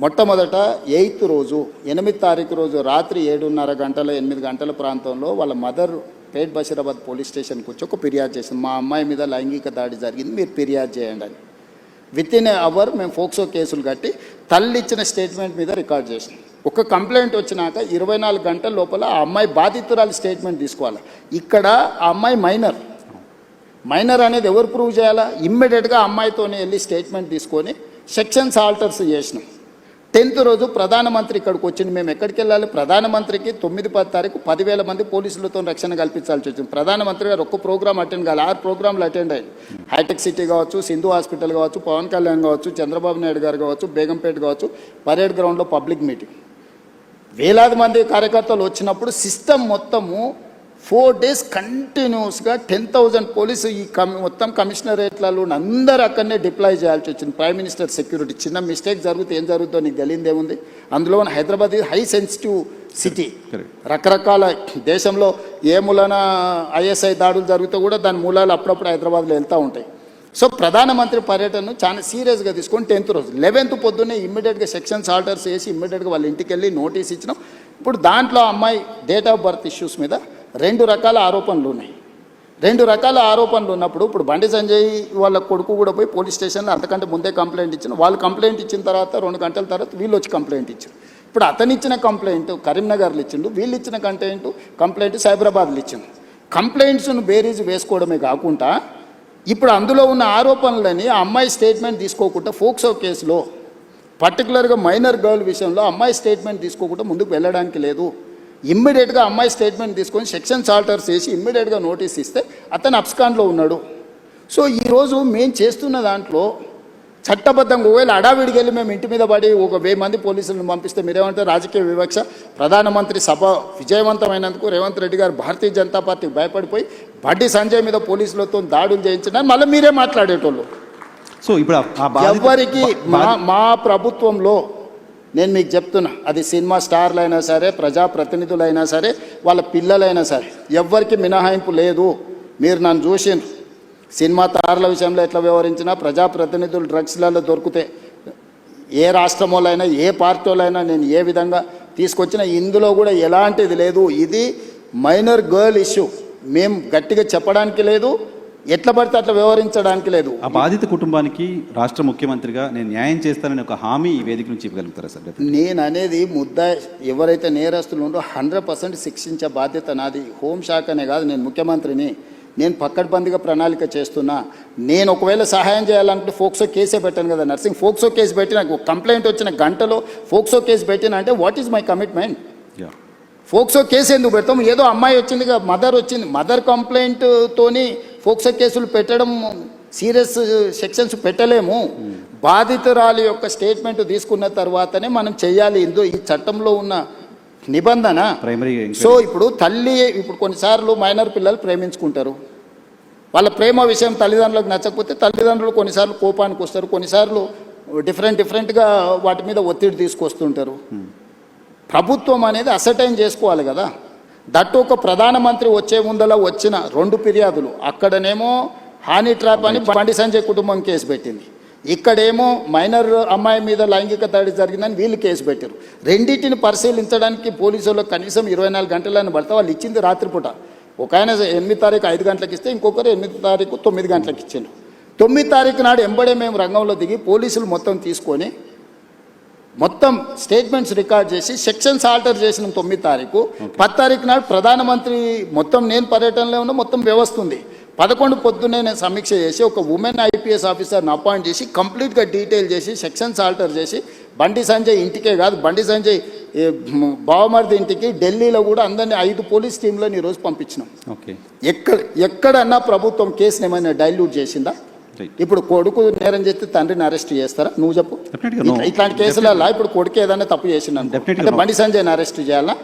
మొట్టమొదట 8th రోజు 8వ తారీఖు రోజు రాత్రి 7:30 గంటల 8 గంటల ప్రాంతంలో వాళ్ళ మదర్ పేట్ బషీరాబాద్ పోలీస్ స్టేషన్కి వచ్చి ఒక ఫిర్యాదు చేసింది. మా అమ్మాయి మీద లైంగిక దాడి జరిగింది, మీరు ఫిర్యాదు చేయండి అని. వితిన్ ఏ అవర్ మేము ఫోక్సో కేసులు కట్టి తల్లి ఇచ్చిన స్టేట్మెంట్ మీద రికార్డ్ చేసినాం. ఒక కంప్లైంట్ వచ్చినాక 24 గంటల లోపల ఆ అమ్మాయి బాధితురాలు స్టేట్మెంట్ తీసుకోవాలి. ఇక్కడ ఆ అమ్మాయి మైనర్ అనేది ఎవరు ప్రూవ్ చేయాలా? ఇమ్మీడియట్గా అమ్మాయితోనే వెళ్ళి స్టేట్మెంట్ తీసుకొని సెక్షన్స్ ఆల్టర్స్ చేసినాం. 10th రోజు ప్రధానమంత్రి ఇక్కడికి వచ్చింది. మేము ఎక్కడికి వెళ్ళాలి? ప్రధానమంత్రికి 9-10 తారీఖు 10,000 మంది పోలీసులతో రక్షణ కల్పించాల్సి వచ్చింది. ప్రధానమంత్రి గారు ఒక్క ప్రోగ్రామ్ అటెండ్ కావాలి, 6 ప్రోగ్రాంలు అటెండ్ అయ్యాయి. హైటెక్ సిటీ కావచ్చు, సింధు హాస్పిటల్ కావచ్చు, పవన్ కళ్యాణ్ కావచ్చు, చంద్రబాబు నాయుడు గారు కావచ్చు, బేగంపేట కావచ్చు, పరేడ్ గ్రౌండ్లో పబ్లిక్ మీటింగ్. వేలాది మంది కార్యకర్తలు వచ్చినప్పుడు సిస్టమ్ మొత్తము 4 days కంటిన్యూస్గా 10,000 పోలీసు ఈ మొత్తం కమిషనరేట్లలో అందరూ అక్కడనే డిప్లాయ్ చేయాల్సి వచ్చింది. Prime minister security. చిన్న మిస్టేక్ జరిగితే ఏం జరుగుతుందో నీకు తెలియదు ఏముంది. అందులో హైదరాబాద్ హై సెన్సిటివ్ సిటీ. రకరకాల దేశంలో ఏ మూలన ఐఎస్ఐ దాడులు జరిగితే కూడా దాని మూలాలు అప్పుడప్పుడు హైదరాబాద్లో వెళ్తూ ఉంటాయి. సో ప్రధానమంత్రి పర్యటనను చాలా సీరియస్గా తీసుకొని 10th రోజు 11th పొద్దున్నే ఇమ్మీడియట్గా సెక్షన్స్ ఆర్డర్స్ వేసి ఇమ్మీడియట్గా వాళ్ళ ఇంటికి వెళ్ళి నోటీస్ ఇచ్చినాం. ఇప్పుడు దాంట్లో అమ్మాయి డేట్ ఆఫ్ బర్త్ ఇష్యూస్ మీద 2 రకాల ఆరోపణలు ఉన్నాయి. 2 రకాల ఆరోపణలు ఉన్నప్పుడు ఇప్పుడు బండి సంజయ్ వాళ్ళ కొడుకు కూడా పోయి పోలీస్ స్టేషన్లో అంతకంటే ముందే కంప్లైంట్ ఇచ్చిన. వాళ్ళు కంప్లైంట్ ఇచ్చిన తర్వాత 2 గంటల తర్వాత వీళ్ళు వచ్చి కంప్లైంట్ ఇచ్చారు. ఇప్పుడు అతను ఇచ్చిన కంప్లైంట్ కరీంనగర్లో ఇచ్చిండు, వీళ్ళు ఇచ్చిన కంప్లైంట్ సైబరాబాద్లో ఇచ్చిండు. కంప్లైంట్స్ను బేరీజ్ వేసుకోవడమే కాకుండా ఇప్పుడు అందులో ఉన్న ఆరోపణలని ఆ అమ్మాయి స్టేట్మెంట్ తీసుకోకుండా ఫోక్సో కేసులో పర్టికులర్గా మైనర్ గర్ల్ విషయంలో అమ్మాయి స్టేట్మెంట్ తీసుకోకుండా ముందుకు వెళ్ళడానికి లేదు. ఇమ్మీడియట్గా అమ్మాయి స్టేట్మెంట్ తీసుకొని సెక్షన్స్ ఆల్టర్స్ చేసి ఇమ్మీడియట్గా నోటీస్ ఇస్తే అతను అబ్స్కాండ్లో ఉన్నాడు. సో ఈరోజు మేము చేస్తున్న దాంట్లో చట్టబద్ధంగా ఒకవేళ అడావిడికి వెళ్ళి మేము ఇంటి మీద పడి 1,000 మంది పోలీసులను పంపిస్తే మీరేమంటారు? రాజకీయ వివక్ష. ప్రధానమంత్రి సభ విజయవంతమైనందుకు రేవంత్ రెడ్డి గారు భారతీయ జనతా పార్టీకి భయపడిపోయి బండి సంజయ్ మీద పోలీసులతో దాడులు చేయించడానికి మళ్ళీ మీరే మాట్లాడేటోళ్ళు. సో ఇప్పుడు ఎవరికి మా ప్రభుత్వంలో నేను మీకు చెప్తున్నా, అది సినిమా స్టార్లు అయినా సరే, ప్రజాప్రతినిధులైనా సరే, వాళ్ళ పిల్లలైనా సరే, ఎవ్వరికి మినహాయింపు లేదు. మీరు నన్ను చూసిండ్రు. సినిమా తారల విషయంలో ఎట్లా వ్యవహరించినా ప్రజాప్రతినిధులు డ్రగ్స్లలో దొరికితే ఏ రాష్ట్రంలోనైనా ఏ పార్టీలైనా నేను ఏ విధంగా తీసుకొచ్చినా ఇందులో కూడా ఎలాంటిది లేదు. ఇది మైనర్ గర్ల్ ఇష్యూ. మేము గట్టిగా చెప్పడానికి లేదు, ఎట్లా పడితే అట్లా వ్యవహరించడానికి లేదు. ఆ బాధిత కుటుంబానికి రాష్ట్ర ముఖ్యమంత్రిగా నేను న్యాయం చేస్తానని ఒక హామీ ఈ వేదిక నుంచి ఇవ్వగలుగుతారా సార్? నేను అనేది ఎవరైతే నేరస్తులు ఉందో 100% శిక్షించే బాధ్యత నాది. హోంశాఖనే కాదు, నేను ముఖ్యమంత్రిని. నేను పక్కడ్బందీగా ప్రణాళిక చేస్తున్నా. నేను ఒకవేళ సహాయం చేయాలనుకుంటే ఫోక్సో కేసే పెట్టాను కదా నర్సింగ్. ఫోక్సో కేసు పెట్టిన కంప్లైంట్ వచ్చిన గంటలో ఫోక్సో కేసు పెట్టిన అంటే what is my commitment? POCSO case ఎందుకు పెడతాం? ఏదో అమ్మాయి వచ్చింది, మదర్ వచ్చింది, మదర్ కంప్లైంట్తోని ఫోక్సో కేసులు పెట్టడం సీరియస్ సెక్షన్స్ పెట్టలేము. బాధితురాలి యొక్క స్టేట్మెంట్ తీసుకున్న తర్వాతనే మనం చెయ్యాలి. ఈ చట్టంలో ఉన్న నిబంధన. సో ఇప్పుడు ఇప్పుడు కొన్నిసార్లు మైనర్ పిల్లలు ప్రేమించుకుంటారు. వాళ్ళ ప్రేమ విషయం తల్లిదండ్రులకు నచ్చకపోతే తల్లిదండ్రులు కొన్నిసార్లు కోపానికి వస్తారు, కొన్నిసార్లు డిఫరెంట్గా వాటి మీద ఒత్తిడి తీసుకొస్తుంటారు. ప్రభుత్వం అనేది అసర్టైన్ చేసుకోవాలి కదా. దట్టు ఒక ప్రధానమంత్రి వచ్చే ముందల వచ్చిన 2 ఫిర్యాదులు, అక్కడనేమో హానీ ట్రాప్ అని బండి సంజయ్ కుటుంబం కేసు పెట్టింది, ఇక్కడేమో మైనర్ అమ్మాయి మీద లైంగిక దాడి జరిగిందని వీళ్ళు కేసు పెట్టారు. రెండింటిని పరిశీలించడానికి పోలీసులకు కనీసం 24 గంటలని పడితే వాళ్ళు ఇచ్చింది రాత్రిపూట. ఒక ఆయన 8వ తారీఖు 5 గంటలకు ఇస్తే ఇంకొకరు 8వ తారీఖు 9 గంటలకు ఇచ్చారు. 9వ తారీఖు నాడు ఎంబడే మేము రంగంలో దిగి పోలీసులు మొత్తం తీసుకొని మొత్తం స్టేట్మెంట్స్ రికార్డ్ చేసి సెక్షన్స్ ఆల్టర్ చేసిన 9వ తారీఖు. 10వ తారీఖు నాడు ప్రధానమంత్రి మొత్తం నేను పర్యటనలో ఉన్న మొత్తం వ్యవస్థ ఉంది. 11 పొద్దున్నే నేను సమీక్ష చేసి ఒక ఉమెన్ ఐపీఎస్ ఆఫీసర్ని అపాయింట్ చేసి కంప్లీట్గా డీటెయిల్ చేసి సెక్షన్స్ ఆల్టర్ చేసి బండి సంజయ్ ఇంటికే కాదు, బండి సంజయ్ బావమరిది ఇంటికి ఢిల్లీలో కూడా అందరినీ 5 పోలీస్ టీంలను ఈరోజు పంపించినాం. ఎక్కడన్నా ప్రభుత్వం కేసుని ఏమైనా డైల్యూట్ చేసిందా? ఇప్పుడు కొడుకు నేరం చేస్తే తండ్రిని అరెస్ట్ చేస్తారా? నువ్వు చెప్పు. ఇట్లాంటి కేసులలో ఇప్పుడు కొడుకు ఏదైనా తప్పు చేసిండు అంటే బండి సంజయ్ని అరెస్ట్ చేయాలా?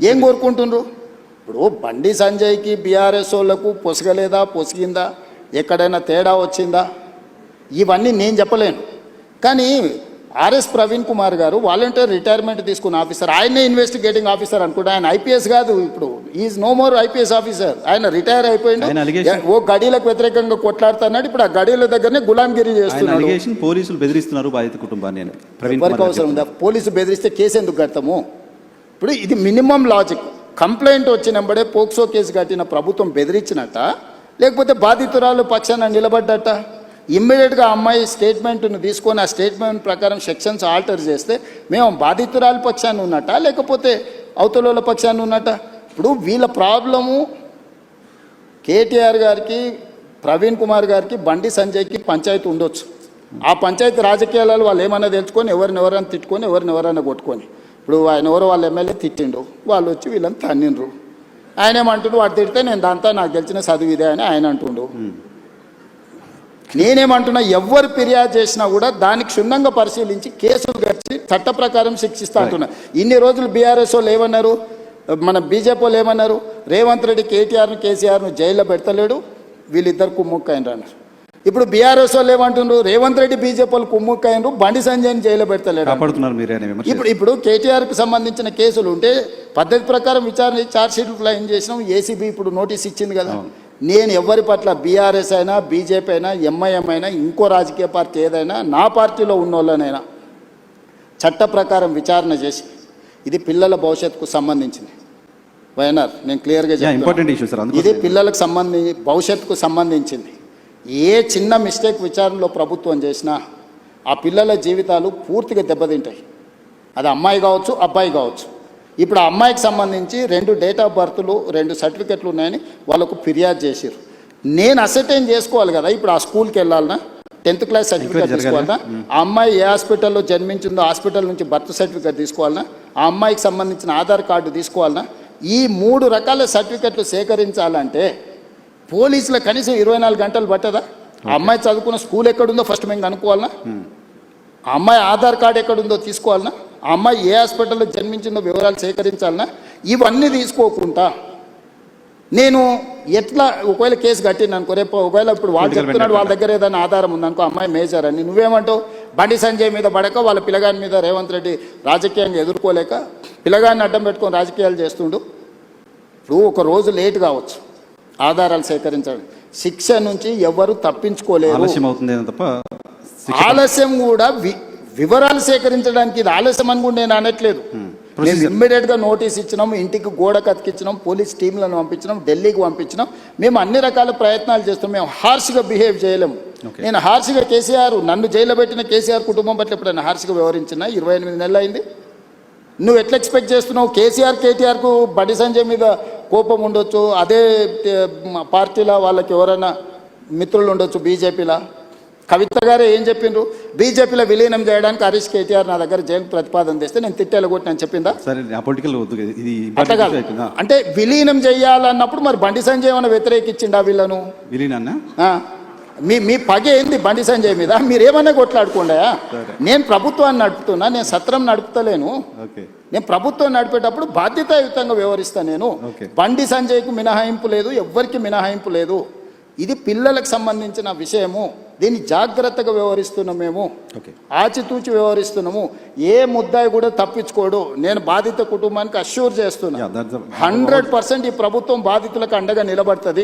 ఏం కోరుకుంటుండ్రు? ఇప్పుడు బండి సంజయ్కి బీఆర్ఎస్ వాళ్ళకు పొసగలేదా, పొసిగిందా, ఎక్కడైనా తేడా వచ్చిందా, ఇవన్నీ నేను చెప్పలేను. కానీ ఆర్ఎస్ ప్రవీణ్ కుమార్ గారు వాలంటీర్ రిటైర్మెంట్ తీసుకున్న ఆఫీసర్, ఆయనే ఇన్వెస్టిగేటింగ్ ఆఫీసర్ అనుకుంటా. ఆయన ఐపీఎస్ కాదు, ఇప్పుడు is no more IPS officer. ఆయన రిటైర్ అయిపోయిండు. ఆయన allegation- ఓ గడీలకు వ్యతిరేకంగా కొట్లాడుతున్నాడు. ఇప్పుడు ఆ గడీల దగ్గరనే గులాంగిరి ఆయన చేస్తున్నాడు. అలిగేషన్ పోలీసులు బెదిరిస్తున్నారు బాధిత కుటుంబాన్ని అని ప్రవీణ్ ఎవరికి కుమార్ అవసరం గారు ఉందా? పోలీసు బెదిరిస్తే కేసు ఎందుకు కడతాము? ఇప్పుడు ఇది మినిమం లాజిక్. కంప్లైంట్ వచ్చినప్పుడే పోక్సో కేసు కట్టిన ప్రభుత్వం బెదిరించినట్ట, లేకపోతే బాధితురాలు పక్షాన నిలబడ్డట? ఇమ్మీడియట్గా అమ్మాయి స్టేట్మెంట్ను తీసుకొని ఆ స్టేట్మెంట్ ప్రకారం సెక్షన్స్ ఆల్టర్ చేస్తే మేము బాధితురాలు పక్షాన్ని ఉన్నట్ట, లేకపోతే అవతల పక్షాన్ని ఉన్నట్ట? ఇప్పుడు వీళ్ళ ప్రాబ్లము కేటీఆర్ గారికి, ప్రవీణ్ కుమార్ గారికి, బండి సంజయ్కి పంచాయతీ ఉండొచ్చు. ఆ పంచాయతీ రాజకీయాలలో వాళ్ళు ఏమన్నా తెలుసుకొని ఎవరినెవరైనా తిట్టుకొని ఎవరినెవరైనా కొట్టుకొని, ఇప్పుడు ఆయన ఎవరో వాళ్ళ ఎమ్మెల్యే తిట్టిండు, వాళ్ళు వచ్చి వీళ్ళని తన్నిండ్రు. ఆయన ఏమంటుండు, వాడు తిడితే నేను దాంతో నాకు తెలిసిన చదువు ఇదే అని ఆయన అంటుండు. నేనేమంటున్నా, ఎవరు ఫిర్యాదు చేసినా కూడా దానికి క్షుణ్ణంగా పరిశీలించి కేసులు కట్టి చట్ట ప్రకారం శిక్షిస్తా అంటున్నా. ఇన్ని రోజులు బీఆర్ఎస్ వాళ్ళు ఏమన్నారు, మన బీజేపీ వాళ్ళు ఏమన్నారు, రేవంత్ రెడ్డి కేటీఆర్ను కేసీఆర్ను జైల్లో పెడతలేడు, వీళ్ళిద్దరు కుమ్ముక్కైనరు అన్నారు. ఇప్పుడు బీఆర్ఎస్ వాళ్ళు ఏమంటున్నారు, రేవంత్ రెడ్డి బీజేపీ వాళ్ళు కుమ్ముక్కైనరు, బండి సంజయ్ని జైల్లో పెడతలేడు. కాపాడుతున్నారు మీరే అనే విమర్శ. ఇప్పుడు కేటీఆర్కి సంబంధించిన కేసులు ఉంటే పద్ధతి ప్రకారం విచారణ ఛార్జ్ షీట్లు క్లెయిమ్ చేసినాం. ఏసీబీ ఇప్పుడు నోటీస్ ఇచ్చింది కదా. నేను ఎవరి పట్ల, బీఆర్ఎస్ అయినా, బీజేపీ అయినా, ఎంఐఎం అయినా, ఇంకో రాజకీయ పార్టీ ఏదైనా, నా పార్టీలో ఉన్న వాళ్ళనైనా చట్ట ప్రకారం విచారణ చేసి, ఇది పిల్లల భవిష్యత్తుకు సంబంధించింది. వైఎన్ఆర్, నేను క్లియర్గా ఇంపార్టెంట్ ఇష్యూ సార్. ఇది పిల్లలకు భవిష్యత్తుకు సంబంధించింది. ఏ చిన్న మిస్టేక్ విచారణలో ప్రభుత్వం చేసినా ఆ పిల్లల జీవితాలు పూర్తిగా దెబ్బతింటాయి. అది అమ్మాయి కావచ్చు, అబ్బాయి కావచ్చు. ఇప్పుడు ఆ అమ్మాయికి సంబంధించి 2 డేట్ ఆఫ్ బర్త్లు, 2 సర్టిఫికెట్లు ఉన్నాయని వాళ్ళకు ఫిర్యాదు చేశారు. నేను అసర్టైన్ చేసుకోవాలి కదా. ఇప్పుడు ఆ స్కూల్కి వెళ్ళాలన్నా, 10th క్లాస్ సర్టిఫికేట్ తీసుకోవాలన్నా, ఆ అమ్మాయి ఏ హాస్పిటల్లో జన్మించిందో హాస్పిటల్ నుంచి బర్త్ సర్టిఫికేట్ తీసుకోవాలన్నా, ఆ అమ్మాయికి సంబంధించిన ఆధార్ కార్డు తీసుకోవాలన్నా, ఈ 3 రకాల సర్టిఫికెట్లు సేకరించాలంటే పోలీసుల కనీసం 24 గంటలు పట్టదా? ఆ అమ్మాయి చదువుకున్న స్కూల్ ఎక్కడుందో ఫస్ట్ మేము కనుక్కోవాలన్నా, ఆ అమ్మాయి ఆధార్ కార్డు ఎక్కడుందో తీసుకోవాలన్నా, ఆ అమ్మాయి ఏ హాస్పిటల్లో జన్మించిందో వివరాలు సేకరించాలన్నా, ఇవన్నీ తీసుకోకుండా నేను ఎట్లా ఒకవేళ కేసు కట్టింది అనుకో, రేపు ఒకవేళ ఇప్పుడు వాళ్ళు చెప్తున్నాడు వాళ్ళ దగ్గర ఏదైనా ఆధారం ఉందనుకో, అమ్మాయి మేజర్ అని, నువ్వేమంటావు? బండి సంజయ్ మీద పడక వాళ్ళ పిల్లగాని మీద రేవంత్ రెడ్డి రాజకీయంగా ఎదుర్కోలేక పిల్లగాన్ని అడ్డం పెట్టుకొని రాజకీయాలు చేస్తుండు. ఇప్పుడు ఒక రోజు లేట్ కావచ్చు ఆధారాలు సేకరించడం, శిక్ష నుంచి ఎవరు తప్పించుకోలేరు. ఆలస్యం అవుతుంది తప్ప ఆలస్యం కూడా వివరాలు సేకరించడానికి ఇది ఆలస్యం అని కూడా నేను అనట్లేదు. మేము ఇమ్మీడియట్గా నోటీస్ ఇచ్చినాం, ఇంటికి గోడ కతికిచ్చినాం, పోలీస్ టీంలను పంపించినాం, ఢిల్లీకి పంపించినాం. మేము అన్ని రకాల ప్రయత్నాలు చేస్తున్నాం. మేము హార్ష్గా బిహేవ్ చేయలేము. నేను హార్ష్గా కేసీఆర్, నన్ను జైల్లో పెట్టిన కేసీఆర్ కుటుంబం పట్ల ఎప్పుడైనా హార్ష్గా వ్యవహరించిన? 28 నెలలు అయింది. నువ్వు ఎట్లా ఎక్స్పెక్ట్ చేస్తున్నావు? కేటీఆర్కు బండి సంజయ్ మీద కోపం ఉండొచ్చు, అదే పార్టీలో వాళ్ళకి ఎవరైనా మిత్రులు ఉండొచ్చు, బీజేపీలో. కవిత గారే ఏం చెప్పిండ్రు, బీజేపీలో విలీనం చేయడానికి హరీష్ కేటీఆర్ నా దగ్గర జైలు ప్రతిపాదన తెస్తే నేను తిట్టేలా కొట్టి నేను చెప్పిందా? అట్లా కాదు. అంటే విలీనం చేయాలన్నప్పుడు మరి బండి సంజయ్ ఏమైనా వ్యతిరేకించిండా వీళ్ళను? మీ పగ ఏంది బండి సంజయ్ మీద? మీరేమన్నా కొట్లాడుకోండా? నేను ప్రభుత్వాన్ని నడుపుతున్నా, నేను సత్రం నడుపుతలేను. నేను ప్రభుత్వం నడిపేటప్పుడు బాధ్యతాయుతంగా వ్యవహరిస్తాను. నేను బండి సంజయ్కు మినహాయింపు లేదు, ఎవ్వరికి మినహాయింపు లేదు. ఇది పిల్లలకు సంబంధించిన విషయము. దీన్ని జాగ్రత్తగా వ్యవహరిస్తున్నాం, మేము ఆచితూచి వ్యవహరిస్తున్నాము. ఏ ముద్దాయి కూడా తప్పించుకోడు. నేను బాధిత కుటుంబానికి అష్యూర్ చేస్తున్నా, 100% ఈ ప్రభుత్వం బాధితులకు అండగా నిలబడుతుంది.